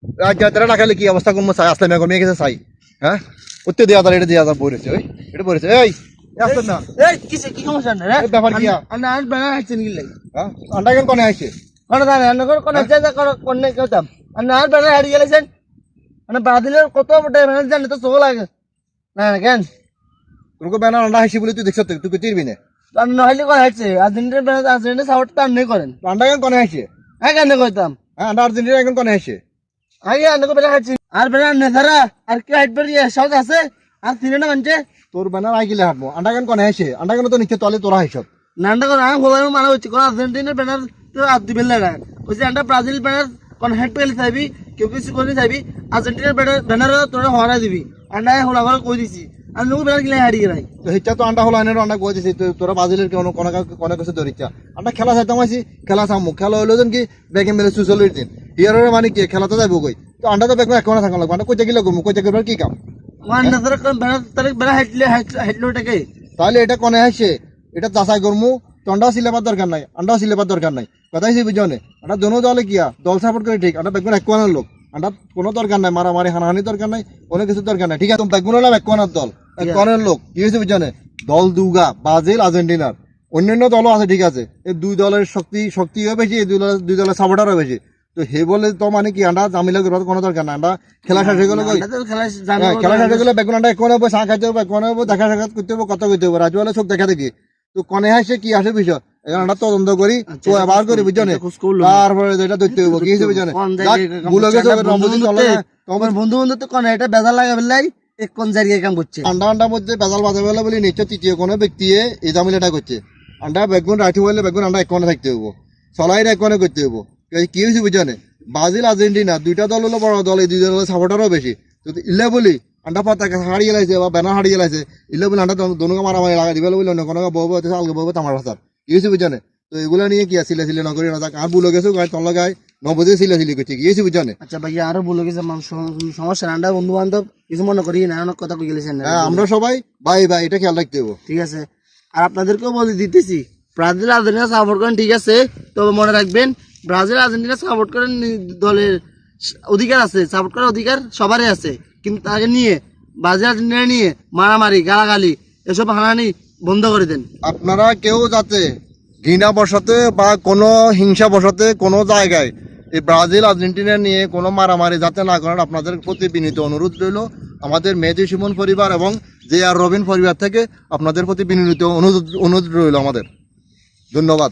তারা না খেলে কি অবস্থা করবো চাই আসলে মেয়ে গেছে চাই হ্যাঁ উত্তর দেওয়া তার এটা দেওয়া যা বলেছে ওই এটা বলেছে এই আসতেন না কি সমস্যা না রে ব্যাপার কি আর বেড়া হাঁটছেন কি লাগে হ্যাঁ আন্ডা কেন কোনে আসছে কোন দাঁড়ে অন্য কোন কোন কেউতাম আর বেড়া হাঁটি গেলেছেন মানে ব্রাজিলের কত বটে জানি তো চোখ লাগে না কেন তোকে ব্যানার আন্ডা হাসি বলে তুই দেখছ তুই চিরবি না নহলে কোন হাঁটছে আর্জেন্টিনা সাপোর্ট তো আর নেই করেন আন্ডা কেন কোনে আসছে হ্যাঁ কেন কইতাম হ্যাঁ আন্ডা আর্জেন্টিনা এখন কোনে আসছে আগে আন্ডা বেড়া হাঁটছি আর বেড়া নেতারা আর কি হাঁটবে সাহস আছে আর তিনে না মানছে তোর ব্যানার আইগিলে হাঁটবো আন্ডা কেন কোনে আসছে আন্ডা কেন তো নিচ্ছে তলে তোরা হিসাব নান্ডা করে আমি খবর মানা হচ্ছে কোন আর্জেন্টিনার ব্যানার তো আর দিবেন না কইছে আন্ডা ব্রাজিল ব্যানার কোন হেড পেলে চাইবি কেউ কিছু করে চাইবি আর্জেন্টিনার ব্যানার তোরা হরা দিবি আন্ডা হলা করে কই দিছি আর লোক ব্যানার গিলা হারিয়ে নাই তো হিচ্ছা তো আন্ডা হলো আইনের আন্ডা কই দিছি তোরা ব্রাজিলের কেন কোনে কিছু ধরিচ্ছা আন্ডা খেলা চাইতাম আইছি খেলা চামু খেলা হইলো যেন কি ব্যাগে মেলে সুচলির দিন ইয়ারের মানে কি খেলা তো যাইব কই তো আন্ডা তো ব্যাগ এখন থাকা লাগবে আন্ডা কইতে গেলে কইতে গেলে কি কাম ওয়ান নাজার কোন ব্যানার তারে বেড়া হাইটলো টাকে তাহলে এটা কোনে আসছে এটা যাচাই করমু তন্ডাও সিলেবার দরকার নাই আন্ডাও সিলেবার দরকার নাই কথাই সে বুঝনে আন্ডা দোনো দলে কিয়া দল সাপোর্ট করে ঠিক আন্ডা বেগুন একোয়ানের লোক আন্ডা কোনো দরকার নাই মারামারি হানাহানি দরকার নাই কোনো কিছু দরকার নাই ঠিক আছে তুমি বেগুন হলাম একোয়ানের দল একোয়ানের লোক কি হয়েছে বুঝনে দল দুগা ব্রাজিল আর্জেন্টিনার অন্যান্য দলও আছে ঠিক আছে এই দুই দলের শক্তিও বেশি এই দুই দলের সাপোর্টারও বেশি তো হে বলে তো মানে কি আন্ডা জামিলা করার কোনো দরকার নাই আন্ডা খেলা শেষ হয়ে গেলে খেলা শেষ হয়ে গেলে বেগুন আন্ডা একোয়ানে হবো চা খাইতে হবো একোয়ানে হবো দেখা সাক্ষাৎ করতে হবো কথা কইতে হবো রাজওয়ালে চোখ দেখা দেখি তো কনে আসে কি আসে বিষয় আমরা তদন্ত করি তো বার করি বুঝছনে তারপরে এটা ধরতে হইব কি হইছে বুঝছনে তোমার বন্ধু বন্ধু তো কোন এটা বেজাল লাগে বললাই এক কোন জায়গায় কাম করছে আন্ডা আন্ডার মধ্যে বেজাল বাজে বলে বলি নিশ্চয় তৃতীয় কোনো ব্যক্তি এই জামিলাটা করছে আন্ডা বেগুন রাখতে বললে বেগুন আন্ডা একনে থাকতে হইব চলাই একনে করতে হইব কি হয়েছে বুঝছনে ব্রাজিল আর্জেন্টিনা দুইটা দল হলো বড় দল এই দুই দলের সাপোর্টারও বেশি তো ইলে বলি আন্ডা পাতা হারিয়ে লাইছে বা ব্যানার হারিয়ে লাইছে ইলে বলে আন্ডা দোনোকে মারামারি লাগা দিবে বলে অন্য কোনো বউ আলগে বউ তামার ভাষার কি হয়েছে বুঝছনে তো এগুলা নিয়ে কি আসলে সিলে নকরি না আর বুলো গেছো গায়ে তল গায়ে নবদে সিলে করছে কি হয়েছে বুঝছনে আচ্ছা ভাইয়া আরো বলে গেছে সমস্যা আন্ডা বন্ধু বান্ধব কিছু মনে করি না অনেক কথা কই গেলেছেন হ্যাঁ আমরা সবাই ভাই ভাই এটা খেয়াল রাখতে হবো ঠিক আছে আর আপনাদেরকেও বলে দিতেছি ব্রাজিল আর্জেন্টিনা সাপোর্ট করেন ঠিক আছে তবে মনে রাখবেন ব্রাজিল আর্জেন্টিনা সাপোর্ট করেন দলের অধিকার আছে সাপোর্ট করার অধিকার সবারই আছে কিন্তু তাকে নিয়ে ব্রাজিল আর্জেন্টিনা নিয়ে মারামারি গালাগালি এসব হানাহানি বন্ধ করে দেন আপনারা কেউ যাতে ঘৃণা বসাতে বা কোনো হিংসা বসাতে কোনো জায়গায় এই ব্রাজিল আর্জেন্টিনা নিয়ে কোনো মারামারি যাতে না করেন আপনাদের প্রতি বিনীত অনুরোধ রইল আমাদের মেহেদী সুমন পরিবার এবং জে আর রবিন পরিবার থেকে আপনাদের প্রতি বিনীত অনুরোধ রইল আমাদের ধন্যবাদ।